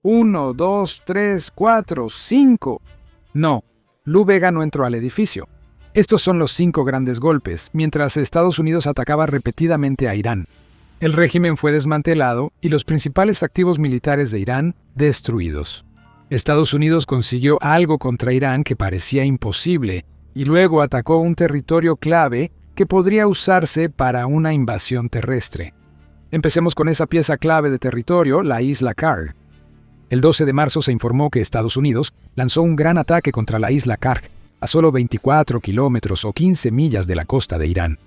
1, 2, 3, 4, 5. No, Lou Bega no entró al edificio. Estos son los 5 grandes golpes, mientras Estados Unidos atacaba repetidamente a Irán. El régimen fue desmantelado y los principales activos militares de Irán destruidos. Estados Unidos consiguió algo contra Irán que parecía imposible y luego atacó un territorio clave que podría usarse para una invasión terrestre. Empecemos con esa pieza clave de territorio, la isla Karg. El 12 de marzo se informó que Estados Unidos lanzó un gran ataque contra la isla Karg, a solo 24 kilómetros o 15 millas de la costa de Irán.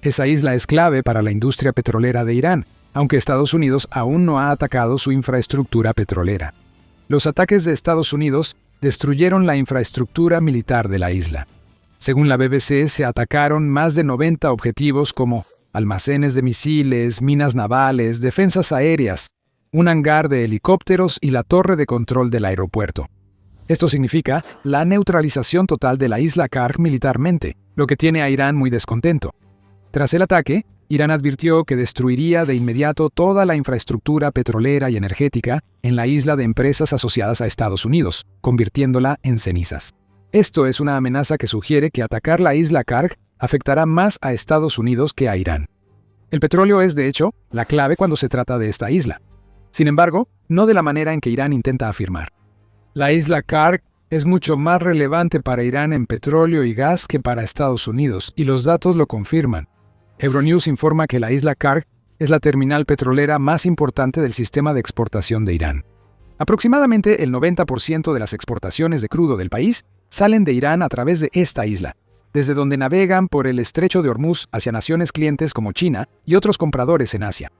Esa isla es clave para la industria petrolera de Irán, aunque Estados Unidos aún no ha atacado su infraestructura petrolera. Los ataques de Estados Unidos destruyeron la infraestructura militar de la isla. Según la BBC, se atacaron más de 90 objetivos como almacenes de misiles, minas navales, defensas aéreas, un hangar de helicópteros y la torre de control del aeropuerto. Esto significa la neutralización total de la isla Karg militarmente, lo que tiene a Irán muy descontento. Tras el ataque, Irán advirtió que destruiría de inmediato toda la infraestructura petrolera y energética en la isla de empresas asociadas a Estados Unidos, convirtiéndola en cenizas. Esto es una amenaza que sugiere que atacar la isla Karg afectará más a Estados Unidos que a Irán. El petróleo es, de hecho, la clave cuando se trata de esta isla. Sin embargo, no de la manera en que Irán intenta afirmar. La isla Karg es mucho más relevante para Irán en petróleo y gas que para Estados Unidos, y los datos lo confirman. Euronews informa que la isla Karg es la terminal petrolera más importante del sistema de exportación de Irán. Aproximadamente el 90% de las exportaciones de crudo del país salen de Irán a través de esta isla, desde donde navegan por el estrecho de Hormuz hacia naciones clientes como China y otros compradores en Asia.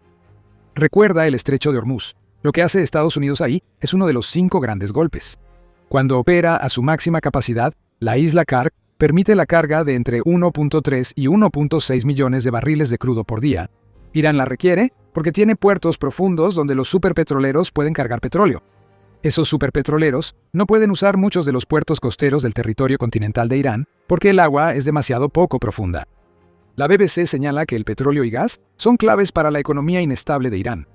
Recuerda el estrecho de Hormuz. Lo que hace Estados Unidos ahí es uno de los 5 grandes golpes. Cuando opera a su máxima capacidad, la isla Karg permite la carga de entre 1.3 y 1.6 millones de barriles de crudo por día. Irán la requiere porque tiene puertos profundos donde los superpetroleros pueden cargar petróleo. Esos superpetroleros no pueden usar muchos de los puertos costeros del territorio continental de Irán porque el agua es demasiado poco profunda. La BBC señala que el petróleo y gas son claves para la economía inestable de Irán.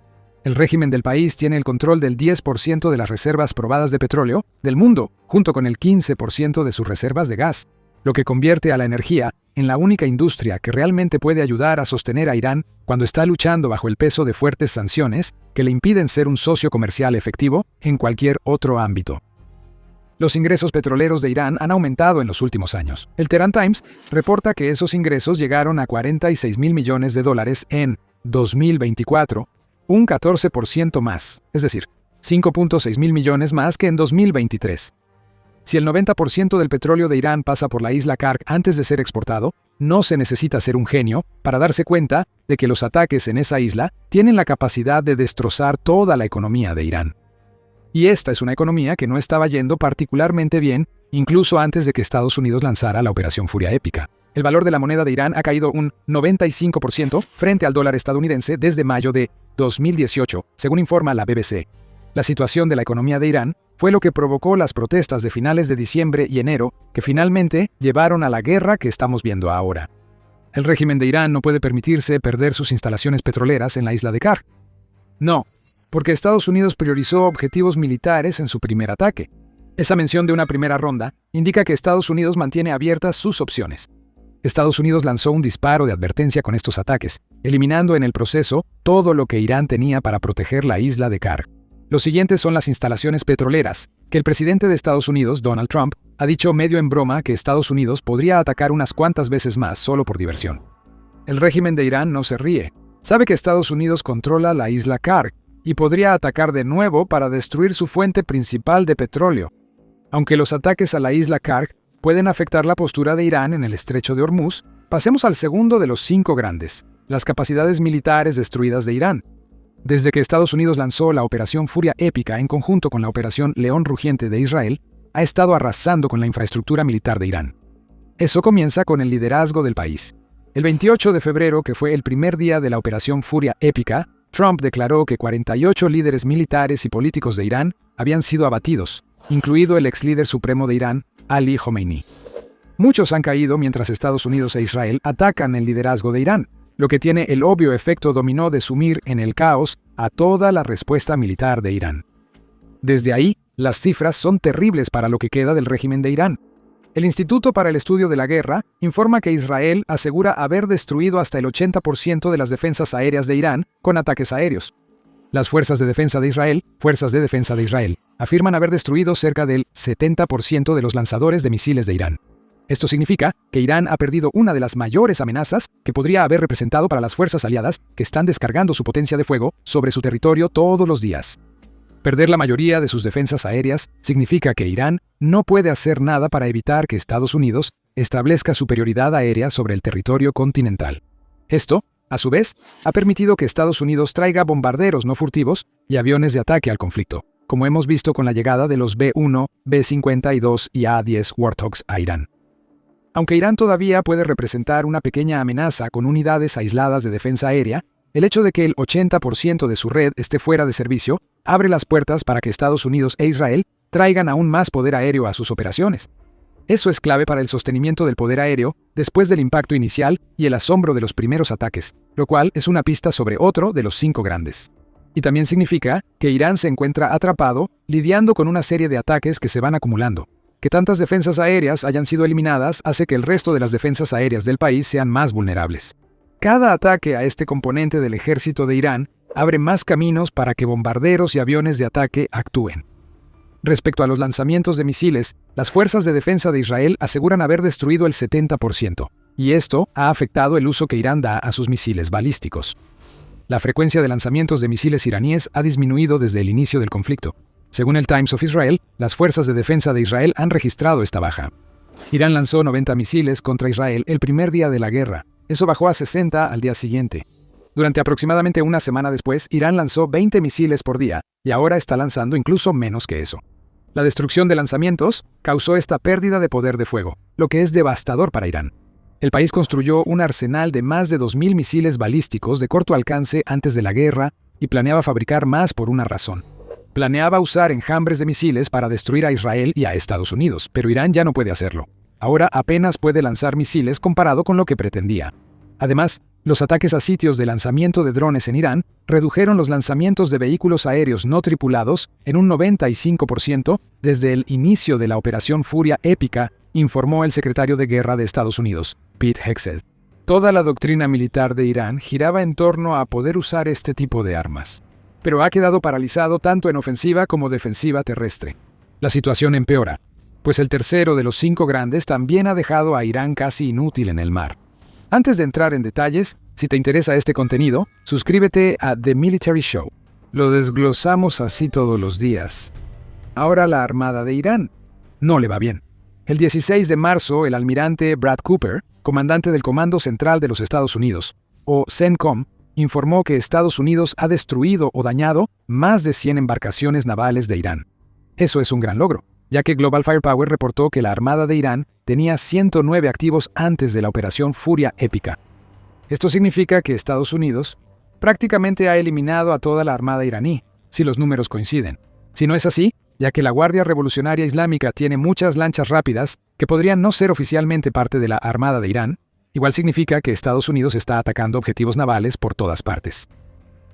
El régimen del país tiene el control del 10% de las reservas probadas de petróleo del mundo, junto con el 15% de sus reservas de gas, lo que convierte a la energía en la única industria que realmente puede ayudar a sostener a Irán cuando está luchando bajo el peso de fuertes sanciones que le impiden ser un socio comercial efectivo en cualquier otro ámbito. Los ingresos petroleros de Irán han aumentado en los últimos años. El Tehran Times reporta que esos ingresos llegaron a $46.000 millones en 2024, un 14% más, es decir, 5.6 mil millones más que en 2023. Si el 90% del petróleo de Irán pasa por la isla Karg antes de ser exportado, no se necesita ser un genio para darse cuenta de que los ataques en esa isla tienen la capacidad de destrozar toda la economía de Irán. Y esta es una economía que no estaba yendo particularmente bien, incluso antes de que Estados Unidos lanzara la Operación Furia Épica. El valor de la moneda de Irán ha caído un 95% frente al dólar estadounidense desde mayo de 2018, según informa la BBC. La situación de la economía de Irán fue lo que provocó las protestas de finales de diciembre y enero, que finalmente llevaron a la guerra que estamos viendo ahora. El régimen de Irán no puede permitirse perder sus instalaciones petroleras en la isla de Karg. No, porque Estados Unidos priorizó objetivos militares en su primer ataque. Esa mención de una primera ronda indica que Estados Unidos mantiene abiertas sus opciones. Estados Unidos lanzó un disparo de advertencia con estos ataques, eliminando en el proceso todo lo que Irán tenía para proteger la isla de Karg. Los siguientes son las instalaciones petroleras, que el presidente de Estados Unidos, Donald Trump, ha dicho medio en broma que Estados Unidos podría atacar unas cuantas veces más solo por diversión. El régimen de Irán no se ríe. Sabe que Estados Unidos controla la isla Karg y podría atacar de nuevo para destruir su fuente principal de petróleo. Aunque los ataques a la isla Karg pueden afectar la postura de Irán en el estrecho de Hormuz, pasemos al segundo de los 5 grandes, las capacidades militares destruidas de Irán. Desde que Estados Unidos lanzó la Operación Furia Épica en conjunto con la Operación León Rugiente de Israel, ha estado arrasando con la infraestructura militar de Irán. Eso comienza con el liderazgo del país. El 28 de febrero, que fue el primer día de la Operación Furia Épica, Trump declaró que 48 líderes militares y políticos de Irán habían sido abatidos, incluido el ex líder supremo de Irán, Ali Khomeini. Muchos han caído mientras Estados Unidos e Israel atacan el liderazgo de Irán, lo que tiene el obvio efecto dominó de sumir en el caos a toda la respuesta militar de Irán. Desde ahí, las cifras son terribles para lo que queda del régimen de Irán. El Instituto para el Estudio de la Guerra informa que Israel asegura haber destruido hasta el 80% de las defensas aéreas de Irán con ataques aéreos. Las Fuerzas de Defensa de Israel, afirman haber destruido cerca del 70% de los lanzadores de misiles de Irán. Esto significa que Irán ha perdido una de las mayores amenazas que podría haber representado para las fuerzas aliadas que están descargando su potencia de fuego sobre su territorio todos los días. Perder la mayoría de sus defensas aéreas significa que Irán no puede hacer nada para evitar que Estados Unidos establezca superioridad aérea sobre el territorio continental. Esto, a su vez, ha permitido que Estados Unidos traiga bombarderos no furtivos y aviones de ataque al conflicto, como hemos visto con la llegada de los B-1, B-52 y A-10 Warthogs a Irán. Aunque Irán todavía puede representar una pequeña amenaza con unidades aisladas de defensa aérea, el hecho de que el 80% de su red esté fuera de servicio abre las puertas para que Estados Unidos e Israel traigan aún más poder aéreo a sus operaciones. Eso es clave para el sostenimiento del poder aéreo después del impacto inicial y el asombro de los primeros ataques, lo cual es una pista sobre otro de los 5 grandes. Y también significa que Irán se encuentra atrapado lidiando con una serie de ataques que se van acumulando. Que tantas defensas aéreas hayan sido eliminadas hace que el resto de las defensas aéreas del país sean más vulnerables. Cada ataque a este componente del ejército de Irán abre más caminos para que bombarderos y aviones de ataque actúen. Respecto a los lanzamientos de misiles, las fuerzas de defensa de Israel aseguran haber destruido el 70%, y esto ha afectado el uso que Irán da a sus misiles balísticos. La frecuencia de lanzamientos de misiles iraníes ha disminuido desde el inicio del conflicto. Según el Times of Israel, las fuerzas de defensa de Israel han registrado esta baja. Irán lanzó 90 misiles contra Israel el primer día de la guerra. Eso bajó a 60 al día siguiente. Durante aproximadamente una semana después, Irán lanzó 20 misiles por día, y ahora está lanzando incluso menos que eso. La destrucción de lanzamientos causó esta pérdida de poder de fuego, lo que es devastador para Irán. El país construyó un arsenal de más de 2.000 misiles balísticos de corto alcance antes de la guerra y planeaba fabricar más por una razón. Planeaba usar enjambres de misiles para destruir a Israel y a Estados Unidos, pero Irán ya no puede hacerlo. Ahora apenas puede lanzar misiles comparado con lo que pretendía. Además, los ataques a sitios de lanzamiento de drones en Irán redujeron los lanzamientos de vehículos aéreos no tripulados en un 95% desde el inicio de la Operación Furia Épica, informó el secretario de Guerra de Estados Unidos, Pete Hegseth. Toda la doctrina militar de Irán giraba en torno a poder usar este tipo de armas, pero ha quedado paralizado tanto en ofensiva como defensiva terrestre. La situación empeora, pues el tercero de los 5 grandes también ha dejado a Irán casi inútil en el mar. Antes de entrar en detalles, si te interesa este contenido, suscríbete a The Military Show. Lo desglosamos así todos los días. Ahora la Armada de Irán no le va bien. El 16 de marzo, el almirante Brad Cooper, comandante del Comando Central de los Estados Unidos, o CENTCOM, informó que Estados Unidos ha destruido o dañado más de 100 embarcaciones navales de Irán. Eso es un gran logro, ya que Global Firepower reportó que la Armada de Irán tenía 109 activos antes de la Operación Furia Épica. Esto significa que Estados Unidos prácticamente ha eliminado a toda la Armada iraní, si los números coinciden. Si no es así, ya que la Guardia Revolucionaria Islámica tiene muchas lanchas rápidas que podrían no ser oficialmente parte de la Armada de Irán, igual significa que Estados Unidos está atacando objetivos navales por todas partes.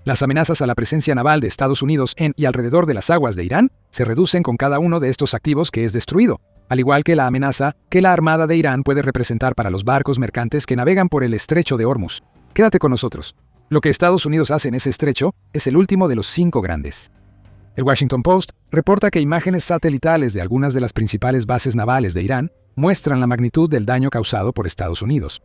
Las amenazas a la presencia naval de Estados Unidos en y alrededor de las aguas de Irán se reducen con cada uno de estos activos que es destruido, al igual que la amenaza que la Armada de Irán puede representar para los barcos mercantes que navegan por el estrecho de Hormuz. Quédate con nosotros. Lo que Estados Unidos hace en ese estrecho es el último de los 5 grandes. El Washington Post reporta que imágenes satelitales de algunas de las principales bases navales de Irán muestran la magnitud del daño causado por Estados Unidos.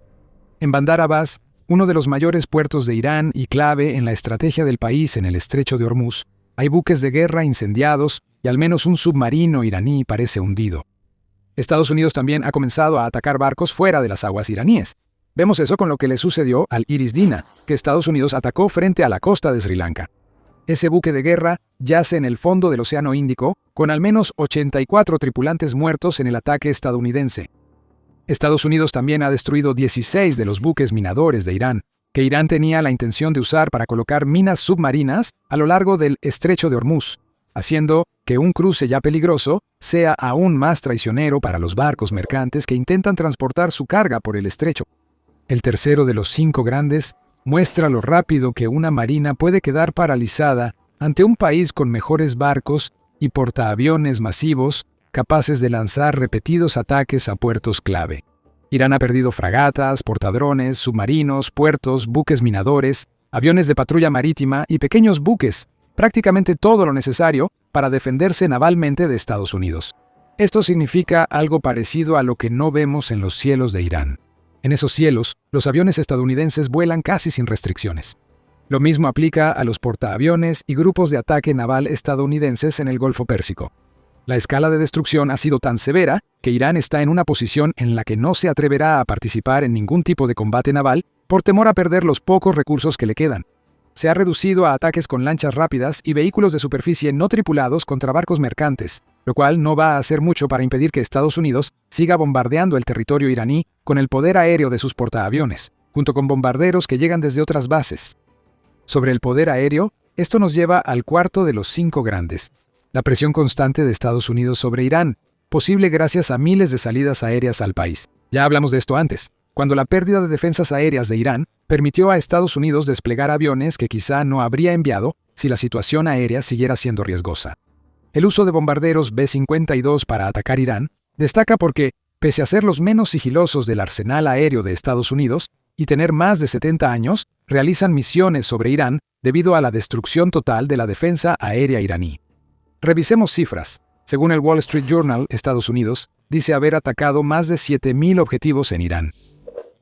En Bandar Abbas, uno de los mayores puertos de Irán y clave en la estrategia del país en el estrecho de Hormuz, hay buques de guerra incendiados y al menos un submarino iraní parece hundido. Estados Unidos también ha comenzado a atacar barcos fuera de las aguas iraníes. Vemos eso con lo que le sucedió al Iris Dina, que Estados Unidos atacó frente a la costa de Sri Lanka. Ese buque de guerra yace en el fondo del Océano Índico, con al menos 84 tripulantes muertos en el ataque estadounidense. Estados Unidos también ha destruido 16 de los buques minadores de Irán, que Irán tenía la intención de usar para colocar minas submarinas a lo largo del estrecho de Hormuz, haciendo que un cruce ya peligroso sea aún más traicionero para los barcos mercantes que intentan transportar su carga por el estrecho. El tercero de los 5 grandes muestra lo rápido que una marina puede quedar paralizada ante un país con mejores barcos y portaaviones masivos capaces de lanzar repetidos ataques a puertos clave. Irán ha perdido fragatas, portadrones, submarinos, puertos, buques minadores, aviones de patrulla marítima y pequeños buques, prácticamente todo lo necesario para defenderse navalmente de Estados Unidos. Esto significa algo parecido a lo que no vemos en los cielos de Irán. En esos cielos, los aviones estadounidenses vuelan casi sin restricciones. Lo mismo aplica a los portaaviones y grupos de ataque naval estadounidenses en el Golfo Pérsico. La escala de destrucción ha sido tan severa que Irán está en una posición en la que no se atreverá a participar en ningún tipo de combate naval por temor a perder los pocos recursos que le quedan. Se ha reducido a ataques con lanchas rápidas y vehículos de superficie no tripulados contra barcos mercantes, lo cual no va a hacer mucho para impedir que Estados Unidos siga bombardeando el territorio iraní con el poder aéreo de sus portaaviones, junto con bombarderos que llegan desde otras bases. Sobre el poder aéreo, esto nos lleva al cuarto de los 5 grandes: la presión constante de Estados Unidos sobre Irán, posible gracias a miles de salidas aéreas al país. Ya hablamos de esto antes, cuando la pérdida de defensas aéreas de Irán permitió a Estados Unidos desplegar aviones que quizá no habría enviado si la situación aérea siguiera siendo riesgosa. El uso de bombarderos B-52 para atacar Irán destaca porque, pese a ser los menos sigilosos del arsenal aéreo de Estados Unidos y tener más de 70 años, realizan misiones sobre Irán debido a la destrucción total de la defensa aérea iraní. Revisemos cifras. Según el Wall Street Journal, Estados Unidos dice haber atacado más de 7.000 objetivos en Irán.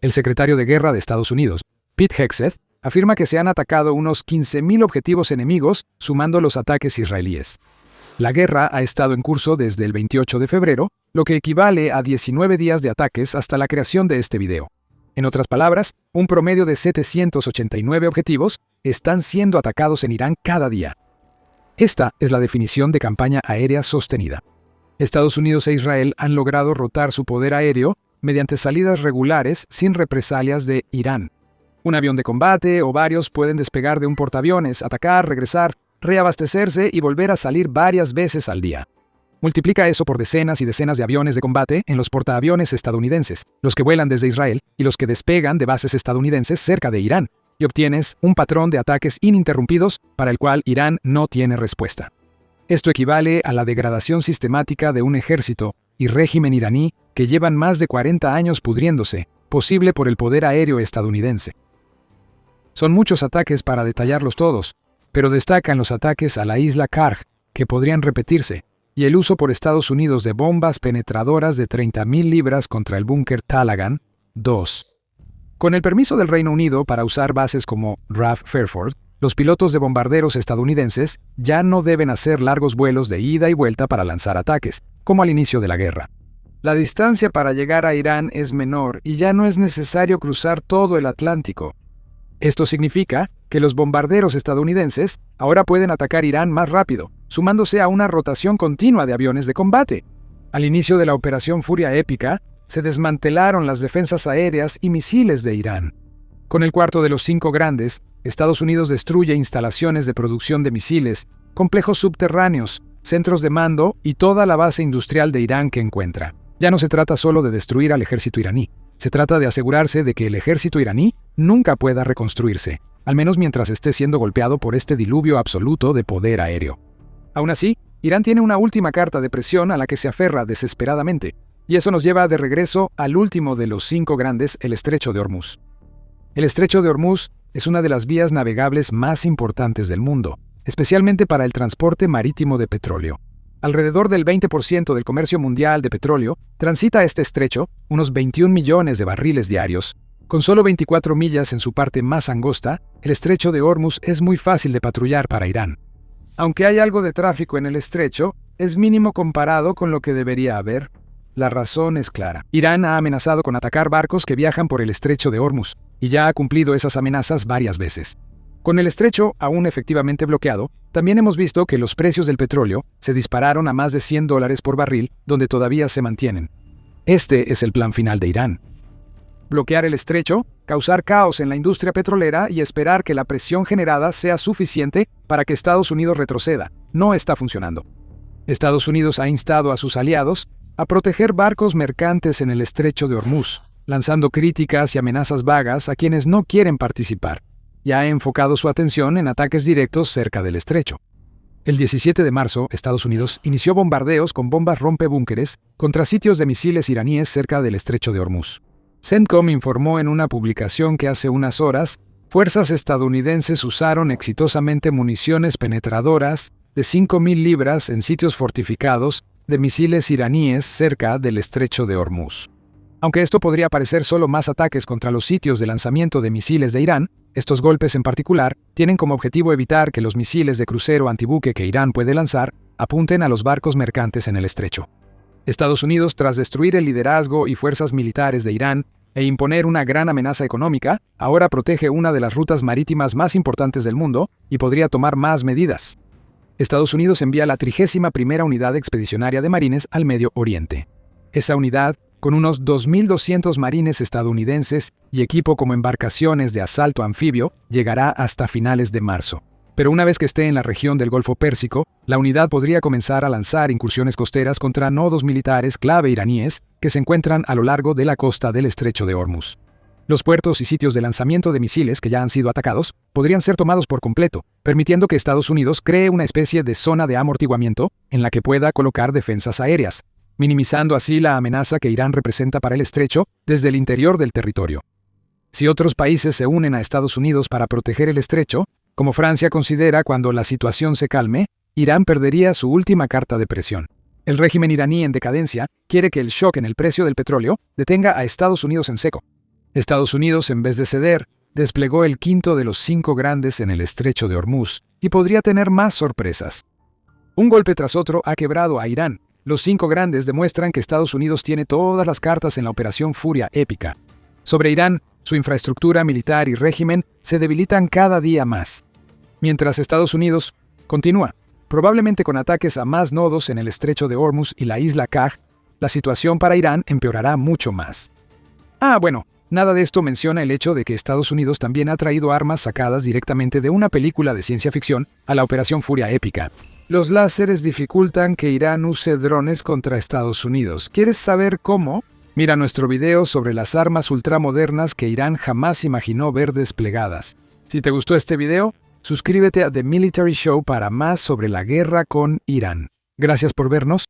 El secretario de Guerra de Estados Unidos, Pete Hegseth, afirma que se han atacado unos 15.000 objetivos enemigos, sumando los ataques israelíes. La guerra ha estado en curso desde el 28 de febrero, lo que equivale a 19 días de ataques hasta la creación de este video. En otras palabras, un promedio de 789 objetivos están siendo atacados en Irán cada día. Esta es la definición de campaña aérea sostenida. Estados Unidos e Israel han logrado rotar su poder aéreo mediante salidas regulares sin represalias de Irán. Un avión de combate o varios pueden despegar de un portaaviones, atacar, regresar, reabastecerse y volver a salir varias veces al día. Multiplica eso por decenas y decenas de aviones de combate en los portaaviones estadounidenses, los que vuelan desde Israel y los que despegan de bases estadounidenses cerca de Irán, y obtienes un patrón de ataques ininterrumpidos para el cual Irán no tiene respuesta. Esto equivale a la degradación sistemática de un ejército y régimen iraní que llevan más de 40 años pudriéndose, posible por el poder aéreo estadounidense. Son muchos ataques para detallarlos todos, pero destacan los ataques a la isla Karg, que podrían repetirse, y el uso por Estados Unidos de bombas penetradoras de 30.000 libras contra el búnker Taliban 2. Con el permiso del Reino Unido para usar bases como RAF Fairford, los pilotos de bombarderos estadounidenses ya no deben hacer largos vuelos de ida y vuelta para lanzar ataques, como al inicio de la guerra. La distancia para llegar a Irán es menor y ya no es necesario cruzar todo el Atlántico. Esto significa que los bombarderos estadounidenses ahora pueden atacar Irán más rápido, sumándose a una rotación continua de aviones de combate. Al inicio de la Operación Furia Épica, se desmantelaron las defensas aéreas y misiles de Irán. Con el cuarto de los 5 grandes, Estados Unidos destruye instalaciones de producción de misiles, complejos subterráneos, centros de mando y toda la base industrial de Irán que encuentra. Ya no se trata solo de destruir al ejército iraní, se trata de asegurarse de que el ejército iraní nunca pueda reconstruirse, al menos mientras esté siendo golpeado por este diluvio absoluto de poder aéreo. Aún así, Irán tiene una última carta de presión a la que se aferra desesperadamente, y eso nos lleva de regreso al último de los 5 grandes, el Estrecho de Hormuz. El Estrecho de Hormuz es una de las vías navegables más importantes del mundo, especialmente para el transporte marítimo de petróleo. Alrededor del 20% del comercio mundial de petróleo transita este estrecho, unos 21 millones de barriles diarios. Con solo 24 millas en su parte más angosta, el Estrecho de Hormuz es muy fácil de patrullar para Irán. Aunque hay algo de tráfico en el estrecho, es mínimo comparado con lo que debería haber. La razón es clara. Irán ha amenazado con atacar barcos que viajan por el Estrecho de Hormuz, y ya ha cumplido esas amenazas varias veces. Con el estrecho aún efectivamente bloqueado, también hemos visto que los precios del petróleo se dispararon a más de $100 por barril, donde todavía se mantienen. Este es el plan final de Irán. Bloquear el estrecho, causar caos en la industria petrolera y esperar que la presión generada sea suficiente para que Estados Unidos retroceda. No está funcionando. Estados Unidos ha instado a sus aliados a proteger barcos mercantes en el Estrecho de Hormuz, lanzando críticas y amenazas vagas a quienes no quieren participar. Y ha enfocado su atención en ataques directos cerca del estrecho. El 17 de marzo, Estados Unidos inició bombardeos con bombas rompebúnkeres contra sitios de misiles iraníes cerca del estrecho de Hormuz. CENTCOM informó en una publicación que hace unas horas, fuerzas estadounidenses usaron exitosamente municiones penetradoras de 5.000 libras en sitios fortificados de misiles iraníes cerca del estrecho de Hormuz. Aunque esto podría parecer solo más ataques contra los sitios de lanzamiento de misiles de Irán, estos golpes en particular tienen como objetivo evitar que los misiles de crucero antibuque que Irán puede lanzar apunten a los barcos mercantes en el estrecho. Estados Unidos, tras destruir el liderazgo y fuerzas militares de Irán e imponer una gran amenaza económica, ahora protege una de las rutas marítimas más importantes del mundo y podría tomar más medidas. Estados Unidos envía la 31ª Unidad Expedicionaria de Marines al Medio Oriente. Esa unidad, con unos 2.200 marines estadounidenses y equipo como embarcaciones de asalto anfibio, llegará hasta finales de marzo. Pero una vez que esté en la región del Golfo Pérsico, la unidad podría comenzar a lanzar incursiones costeras contra nodos militares clave iraníes que se encuentran a lo largo de la costa del estrecho de Hormuz. Los puertos y sitios de lanzamiento de misiles que ya han sido atacados podrían ser tomados por completo, permitiendo que Estados Unidos cree una especie de zona de amortiguamiento en la que pueda colocar defensas aéreas, minimizando así la amenaza que Irán representa para el estrecho desde el interior del territorio. Si otros países se unen a Estados Unidos para proteger el estrecho, como Francia considera cuando la situación se calme, Irán perdería su última carta de presión. El régimen iraní en decadencia quiere que el shock en el precio del petróleo detenga a Estados Unidos en seco. Estados Unidos, en vez de ceder, desplegó el quinto de los 5 grandes en el estrecho de Hormuz y podría tener más sorpresas. Un golpe tras otro ha quebrado a Irán. Los 5 grandes demuestran que Estados Unidos tiene todas las cartas en la Operación Furia Épica. Sobre Irán, su infraestructura militar y régimen se debilitan cada día más. Mientras Estados Unidos continúa, probablemente con ataques a más nodos en el estrecho de Hormuz y la isla Kaj, la situación para Irán empeorará mucho más. Bueno. Nada de esto menciona el hecho de que Estados Unidos también ha traído armas sacadas directamente de una película de ciencia ficción a la Operación Furia Épica. Los láseres dificultan que Irán use drones contra Estados Unidos. ¿Quieres saber cómo? Mira nuestro video sobre las armas ultramodernas que Irán jamás imaginó ver desplegadas. Si te gustó este video, suscríbete a The Military Show para más sobre la guerra con Irán. Gracias por vernos.